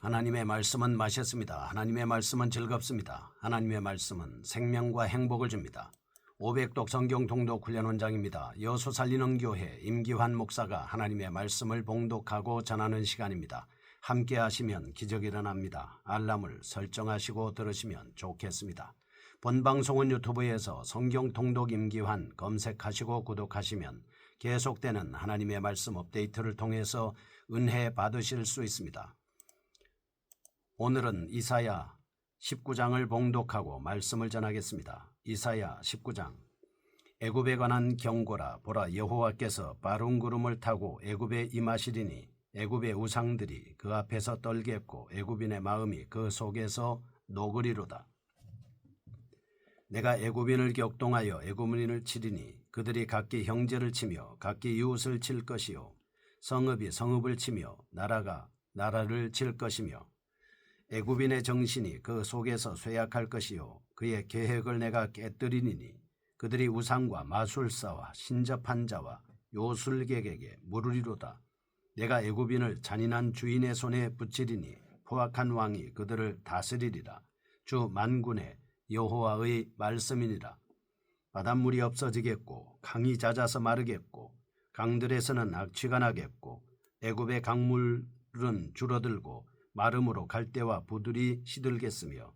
하나님의 말씀은 맛있습니다. 하나님의 말씀은 즐겁습니다. 하나님의 말씀은 생명과 행복을 줍니다. 500독 성경 통독 훈련 원장입니다. 여수 살리는 교회 임기환 목사가 하나님의 말씀을 봉독하고 전하는 시간입니다. 함께 하시면 기적이 일어납니다. 알람을 설정하시고 들으시면 좋겠습니다. 본 방송은 유튜브에서 성경 통독 임기환 검색하시고 구독하시면 계속되는 하나님의 말씀 업데이트를 통해서 은혜 받으실 수 있습니다. 오늘은 이사야 19장을 봉독하고 말씀을 전하겠습니다. 이사야 19장. 애굽에 관한 경고라. 보라, 여호와께서 빠른 구름을 타고 애굽에 임하시리니 애굽의 우상들이 그 앞에서 떨겠고 애굽인의 마음이 그 속에서 녹으리로다. 내가 애굽인을 격동하여 애굽인을 치리니 그들이 각기 형제를 치며 각기 이웃을 칠 것이요 성읍이 성읍을 치며 나라가 나라를 칠 것이며 애굽인의 정신이 그 속에서 쇠약할 것이요 그의 계획을 내가 깨뜨리니 그들이 우상과 마술사와 신접한 자와 요술객에게 물으리로다. 내가 애굽인을 잔인한 주인의 손에 붙이리니 포악한 왕이 그들을 다스리리라. 주 만군의 여호와의 말씀이니라. 바닷물이 없어지겠고 강이 잦아서 마르겠고 강들에서는 악취가 나겠고 애굽의 강물은 줄어들고 마름으로 갈대와 부들이 시들겠으며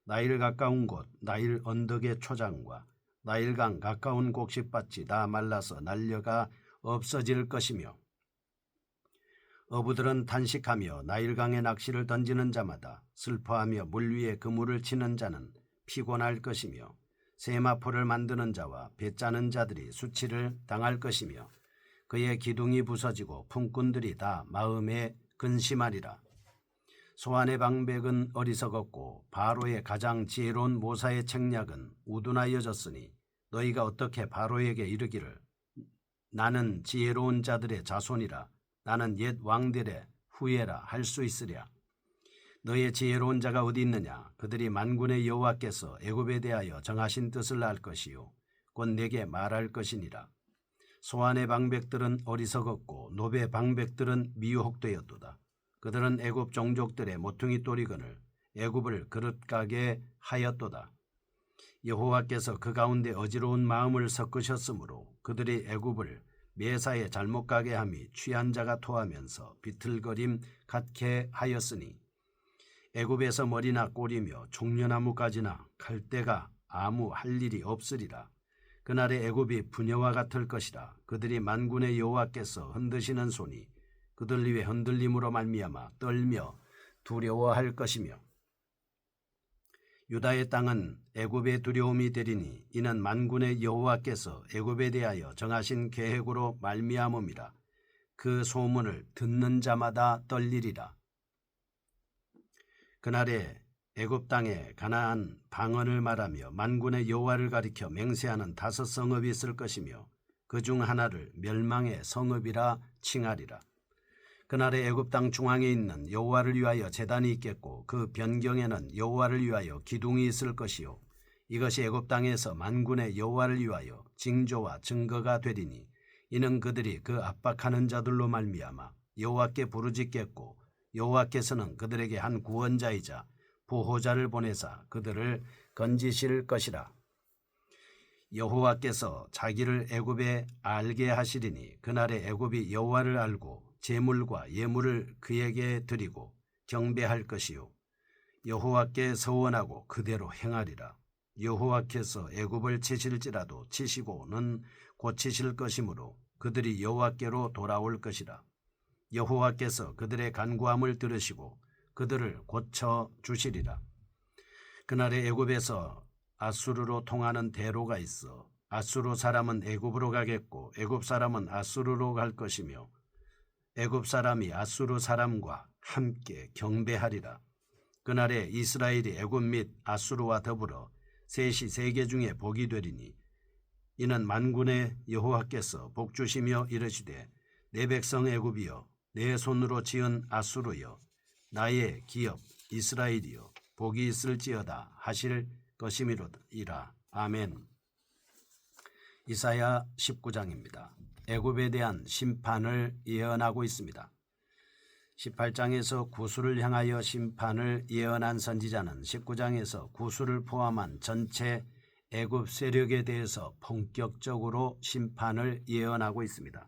나일 가까운 곳 나일 언덕의 초장과 나일강 가까운 곡식밭이 다 말라서 날려가 없어질 것이며 어부들은 탄식하며 나일강에 낚시를 던지는 자마다 슬퍼하며 물 위에 그물을 치는 자는 피곤할 것이며 세마포를 만드는 자와 배 짜는 자들이 수치를 당할 것이며 그의 기둥이 부서지고 품꾼들이 다 마음에 근심하리라. 소안의 방백은 어리석었고 바로의 가장 지혜로운 모사의 책략은 우둔하여졌으니 너희가 어떻게 바로에게 이르기를 나는 지혜로운 자들의 자손이라 나는 옛 왕들의 후예라 할 수 있으랴. 너희의 지혜로운 자가 어디 있느냐. 그들이 만군의 여호와께서 애굽에 대하여 정하신 뜻을 알 것이요 곧 내게 말할 것이니라. 소안의 방백들은 어리석었고 노베 방백들은 미혹되었도다. 그들은 애굽 종족들의 모퉁이 또리건을 애굽을 그릇가게 하였도다. 여호와께서 그 가운데 어지러운 마음을 섞으셨으므로 그들이 애굽을 매사에 잘못 가게 함이 취한 자가 토하면서 비틀거림 갖게 하였으니 애굽에서 머리나 꼬리며 종려나무까지나 갈대가 아무 할 일이 없으리라. 그날에 애굽이 부녀와 같을 것이라. 그들이 만군의 여호와께서 흔드시는 손이 그들 위에 흔들림으로 말미암아 떨며 두려워할 것이며 유다의 땅은 애굽의 두려움이 되리니 이는 만군의 여호와께서 애굽에 대하여 정하신 계획으로 말미암음이라. 그 소문을 듣는 자마다 떨리리라. 그날에 애굽 땅에 가나안 방언을 말하며 만군의 여호와를 가리켜 맹세하는 5 성읍이 있을 것이며 그 중 하나를 멸망의 성읍이라 칭하리라. 그날에 애굽 땅 중앙에 있는 여호와를 위하여 제단이 있겠고 그 변경에는 여호와를 위하여 기둥이 있을 것이요 이것이 애굽 땅에서 만군의 여호와를 위하여 징조와 증거가 되리니 이는 그들이 그 압박하는 자들로 말미암아 여호와께 부르짖겠고 여호와께서는 그들에게 한 구원자이자 보호자를 보내사 그들을 건지실 것이라. 여호와께서 자기를 애굽에 알게 하시리니 그날에 애굽이 여호와를 알고 제물과 예물을 그에게 드리고 경배할 것이요 여호와께 서원하고 그대로 행하리라. 여호와께서 애굽을 치실지라도 치시고는 고치실 것이므로 그들이 여호와께로 돌아올 것이라. 여호와께서 그들의 간구함을 들으시고 그들을 고쳐 주시리라. 그날에 애굽에서 아수르로 통하는 대로가 있어 아수르 사람은 애굽으로 가겠고 애굽 사람은 아수르로 갈 것이며 애굽 사람이 아수르 사람과 함께 경배하리라. 그날에 이스라엘이 애굽 및 아수르와 더불어 셋이 세계 중에 복이 되리니 이는 만군의 여호와께서 복주시며 이르시되 내 백성 애굽이여 내 손으로 지은 아수르여 나의 기업 이스라엘이여 복이 있을지어다 하실 것임이로이라. 아멘. 이사야 19장입니다. 애굽에 대한 심판을 예언하고 있습니다. 18장에서 구수를 향하여 심판을 예언한 선지자는 19장에서 구수를 포함한 전체 애굽 세력에 대해서 본격적으로 심판을 예언하고 있습니다.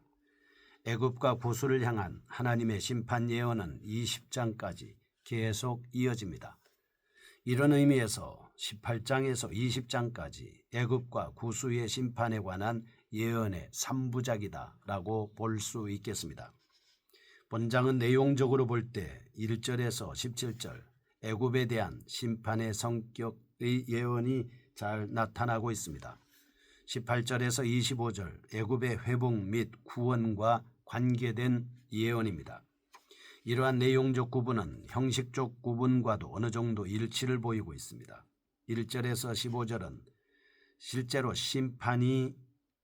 애굽과 구수를 향한 하나님의 심판 예언은 20장까지 계속 이어집니다. 이런 의미에서 18장에서 20장까지 애굽과 구수의 심판에 관한 예언의 3부작이다라고 볼 수 있겠습니다. 본장은 내용적으로 볼 때 1절에서 17절 애굽에 대한 심판의 성격의 예언이 잘 나타나고 있습니다. 18절에서 25절 애굽의 회복 및 구원과 관계된 예언입니다. 이러한 내용적 구분은 형식적 구분과도 어느 정도 일치를 보이고 있습니다. 1절에서 15절은 실제로 심판이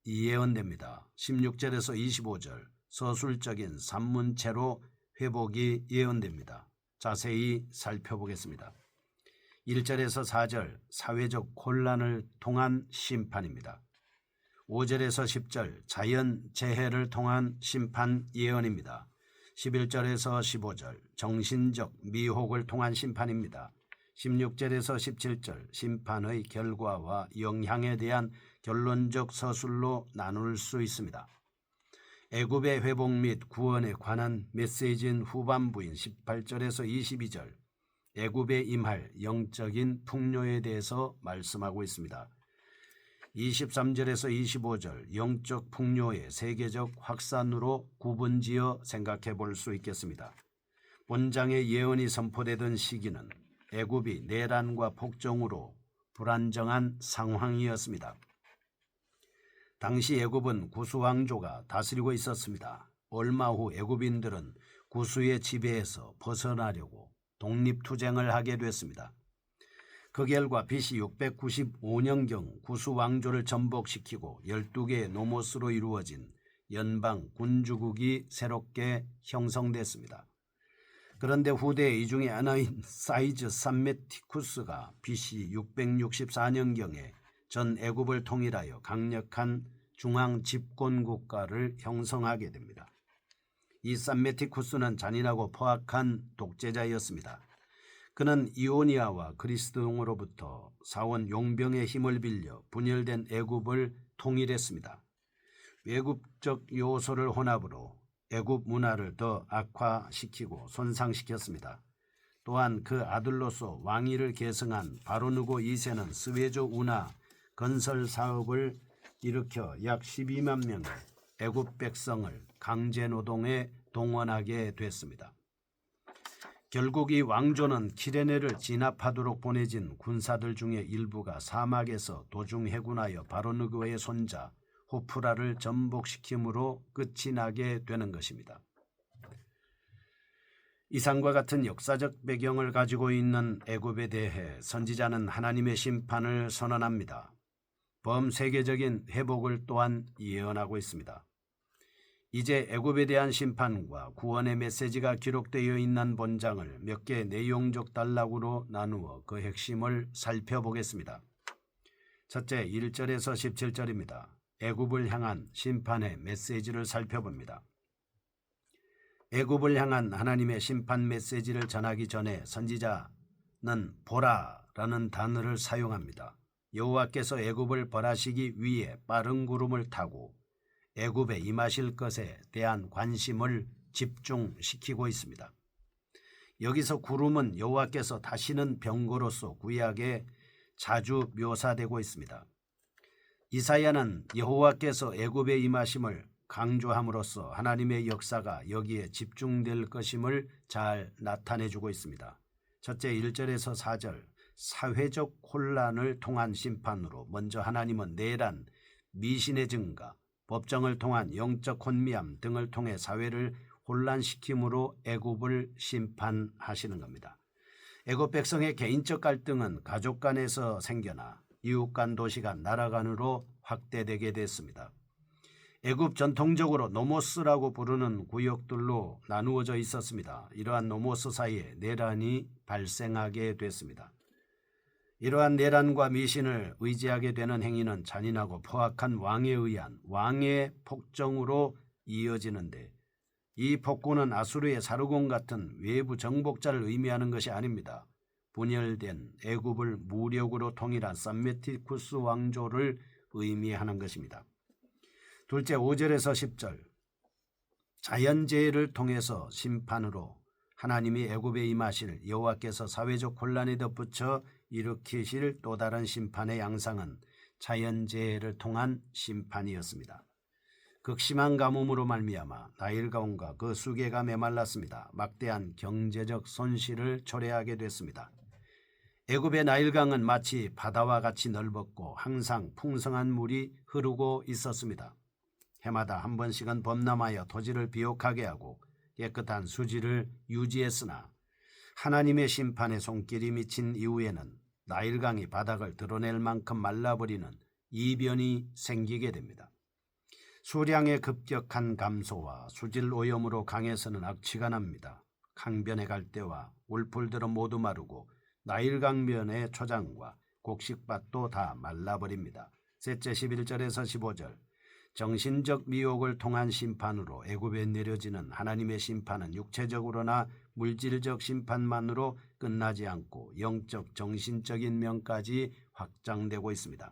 예언됩니다. 16절에서 25절 서술적인 산문체로 회복이 예언됩니다. 자세히 살펴보겠습니다. 1절에서 4절 사회적 혼란을 통한 심판입니다. 5절에서 10절 자연재해를 통한 심판 예언입니다. 11절에서 15절 정신적 미혹을 통한 심판입니다. 16절에서 17절 심판의 결과와 영향에 대한 결론적 서술로 나눌 수 있습니다. 애굽의 회복 및 구원에 관한 메시지인 후반부인 18절에서 22절 애굽에 임할 영적인 풍요에 대해서 말씀하고 있습니다. 23절에서 25절 영적 풍요의 세계적 확산으로 구분지어 생각해 볼 수 있겠습니다. 본장의 예언이 선포되던 시기는 애굽이 내란과 폭정으로 불안정한 상황이었습니다. 당시 애굽은 구수 왕조가 다스리고 있었습니다. 얼마 후 애굽인들은 구수의 지배에서 벗어나려고 독립투쟁을 하게 됐습니다. 그 결과 BC 695년경 구수 왕조를 전복시키고 12개의 노모스로 이루어진 연방 군주국이 새롭게 형성됐습니다. 그런데 후대에 이 중에 하나인 사이즈 삼메티쿠스가 BC 664년경에 전 애굽을 통일하여 강력한 중앙 집권 국가를 형성하게 됩니다. 이 삼메티쿠스는 잔인하고 포악한 독재자였습니다. 그는 이오니아와 그리스 등으로부터 사원 용병의 힘을 빌려 분열된 애굽을 통일했습니다. 외국적 요소를 혼합으로 애굽 문화를 더 악화시키고 손상시켰습니다. 또한 그 아들로서 왕위를 계승한 바로누고 2세는 스웨조 운하 건설 사업을 일으켜 약 12만 명의 애굽 백성을 강제노동에 동원하게 됐습니다. 결국 이 왕조는 키레네를 진압하도록 보내진 군사들 중에 일부가 사막에서 도중 해군하여 바로누고의 손자 호프라를 전복시킴으로 끝이 나게 되는 것입니다. 이상과 같은 역사적 배경을 가지고 있는 애굽에 대해 선지자는 하나님의 심판을 선언합니다. 범세계적인 회복을 또한 예언하고 있습니다. 이제 애굽에 대한 심판과 구원의 메시지가 기록되어 있는 본장을 몇 개의 내용적 단락으로 나누어 그 핵심을 살펴보겠습니다. 첫째, 1절에서 17절입니다. 애굽을 향한 심판의 메시지를 살펴봅니다. 애굽을 향한 하나님의 심판 메시지를 전하기 전에 선지자는 보라라는 단어를 사용합니다. 여호와께서 애굽을 벌하시기 위해 빠른 구름을 타고 애굽에 임하실 것에 대한 관심을 집중시키고 있습니다. 여기서 구름은 여호와께서 다시는 병거로서 구약에 자주 묘사되고 있습니다. 이사야는 여호와께서 애굽에 임하심을 강조함으로써 하나님의 역사가 여기에 집중될 것임을 잘 나타내주고 있습니다. 첫째 1절에서 4절 사회적 혼란을 통한 심판으로 먼저 하나님은 내란, 미신의 증가, 법정을 통한 영적 혼미함 등을 통해 사회를 혼란시킴으로 애굽을 심판하시는 겁니다. 애굽 백성의 개인적 갈등은 가족 간에서 생겨나 이웃 간, 도시 간, 나라 간으로 확대되게 됐습니다. 애굽 전통적으로 노모스라고 부르는 구역들로 나누어져 있었습니다. 이러한 노모스 사이에 내란이 발생하게 됐습니다. 이러한 내란과 미신을 의지하게 되는 행위는 잔인하고 포악한 왕에 의한 왕의 폭정으로 이어지는데 이 폭군은 아수르의 사르곤 같은 외부 정복자를 의미하는 것이 아닙니다. 분열된 애굽을 무력으로 통일한 삼메티쿠스 왕조를 의미하는 것입니다. 둘째, 5절에서 10절. 자연재해를 통해서 심판으로 하나님이 애굽에 임하실 여호와께서 사회적 혼란에 덧붙여 일으키실 또 다른 심판의 양상은 자연재해를 통한 심판이었습니다. 극심한 가뭄으로 말미암아 나일강과 그 수계가 메말랐습니다. 막대한 경제적 손실을 초래하게 됐습니다. 애굽의 나일강은 마치 바다와 같이 넓었고 항상 풍성한 물이 흐르고 있었습니다. 해마다 한 번씩은 범람하여 토지를 비옥하게 하고 깨끗한 수질을 유지했으나 하나님의 심판의 손길이 미친 이후에는 나일강이 바닥을 드러낼 만큼 말라버리는 이변이 생기게 됩니다. 수량의 급격한 감소와 수질 오염으로 강에서는 악취가 납니다. 강변의 갈대와 울풀들은 모두 마르고 나일강변의 초장과 곡식밭도 다 말라버립니다. 셋째, 11절에서 15절. 정신적 미혹을 통한 심판으로 애굽에 내려지는 하나님의 심판은 육체적으로나 물질적 심판만으로 끝나지 않고 영적 정신적인 면까지 확장되고 있습니다.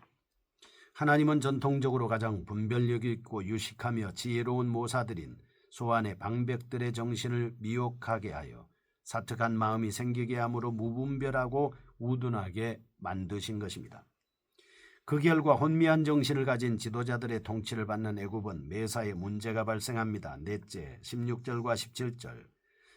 하나님은 전통적으로 가장 분별력 있고 유식하며 지혜로운 모사들인 소환의 방백들의 정신을 미혹하게 하여 사특한 마음이 생기게 함으로 무분별하고 우둔하게 만드신 것입니다. 그 결과 혼미한 정신을 가진 지도자들의 통치를 받는 애굽은 매사에 문제가 발생합니다. 넷째, 16절과 17절.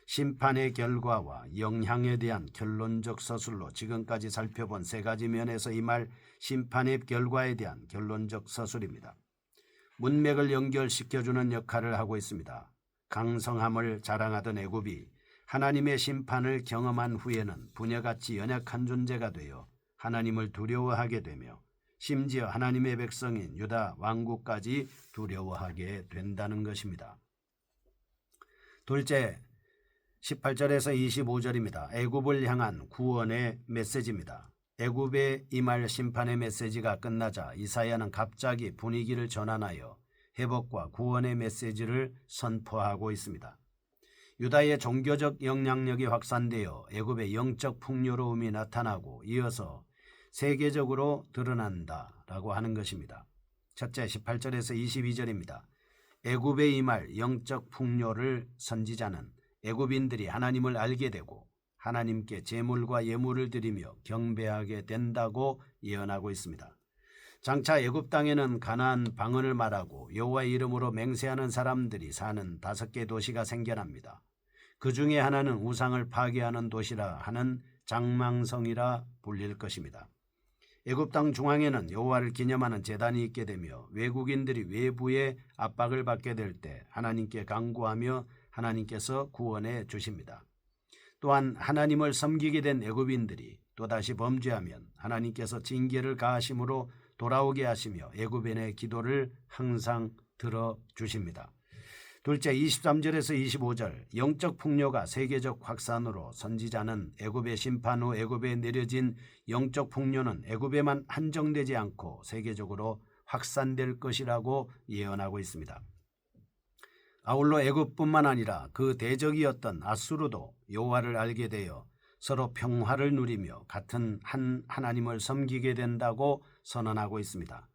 심판의 결과와 영향에 대한 결론적 서술로 지금까지 살펴본 세 가지 면에서 이 말 심판의 결과에 대한 결론적 서술입니다. 문맥을 연결시켜주는 역할을 하고 있습니다. 강성함을 자랑하던 애굽이 하나님의 심판을 경험한 후에는 부녀같이 연약한 존재가 되어 하나님을 두려워하게 되며 심지어 하나님의 백성인 유다 왕국까지 두려워하게 된다는 것입니다. 둘째, 18절에서 25절입니다. 애굽을 향한 구원의 메시지입니다. 애굽에 임할 심판의 메시지가 끝나자 이사야는 갑자기 분위기를 전환하여 회복과 구원의 메시지를 선포하고 있습니다. 유다의 종교적 영향력이 확산되어 애굽의 영적 풍요로움이 나타나고 이어서 세계적으로 드러난다라고 하는 것입니다. 첫째, 18절에서 22절입니다. 애굽에 임할 영적 풍요를 선지자는 애굽인들이 하나님을 알게 되고 하나님께 제물과 예물을 드리며 경배하게 된다고 예언하고 있습니다. 장차 애굽 땅에는 가나안 방언을 말하고 여호와의 이름으로 맹세하는 사람들이 사는 5개 도시가 생겨납니다. 그 중에 하나는 우상을 파괴하는 도시라 하는 장망성이라 불릴 것입니다. 애굽 땅 중앙에는 여호와를 기념하는 제단이 있게 되며 외국인들이 외부의 압박을 받게 될 때 하나님께 간구하며 하나님께서 구원해 주십니다. 또한 하나님을 섬기게 된 애굽인들이 또다시 범죄하면 하나님께서 징계를 가하심으로 돌아오게 하시며 애굽인의 기도를 항상 들어주십니다. 둘째, 23절에서 25절. 영적 풍요가 세계적 확산으로 선지자는 애굽의 심판 후 애굽에 내려진 영적 풍요는 애굽에만 한정되지 않고 세계적으로 확산될 것이라고 예언하고 있습니다. 아울러 애굽뿐만 아니라 그 대적이었던 아수르도 여호와를 알게 되어 서로 평화를 누리며 같은 한 하나님을 섬기게 된다고 선언하고 있습니다.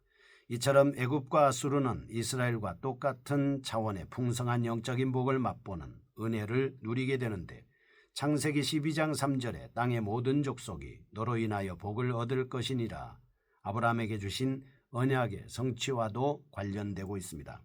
이처럼 애굽과 아수르는 이스라엘과 똑같은 차원의 풍성한 영적인 복을 맛보는 은혜를 누리게 되는데 창세기 12장 3절에 땅의 모든 족속이 너로 인하여 복을 얻을 것이니라 아브라함에게 주신 언약의 성취와도 관련되고 있습니다.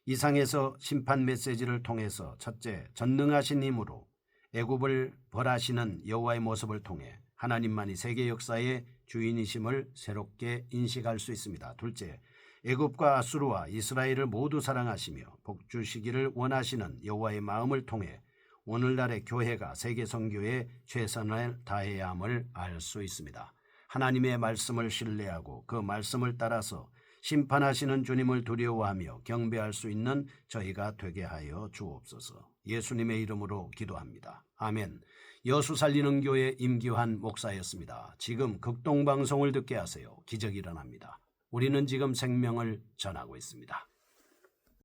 이상에서 심판 메시지를 통해서 첫째, 전능하신 힘으로 애굽을 벌하시는 여호와의 모습을 통해 하나님만이 세계 역사의 주인이심을 새롭게 인식할 수 있습니다. 둘째, 애굽과 아수르와 이스라엘을 모두 사랑하시며 복주시기를 원하시는 여호와의 마음을 통해 오늘날의 교회가 세계 선교에 최선을 다해야 함을 알 수 있습니다. 하나님의 말씀을 신뢰하고 그 말씀을 따라서 심판하시는 주님을 두려워하며 경배할 수 있는 저희가 되게 하여 주옵소서. 예수님의 이름으로 기도합니다. 아멘. 여수 살리는 교회 임기환 목사였습니다. 지금 극동방송을 듣게 하세요. 기적이 일어납니다. 우리는 지금 생명을 전하고 있습니다.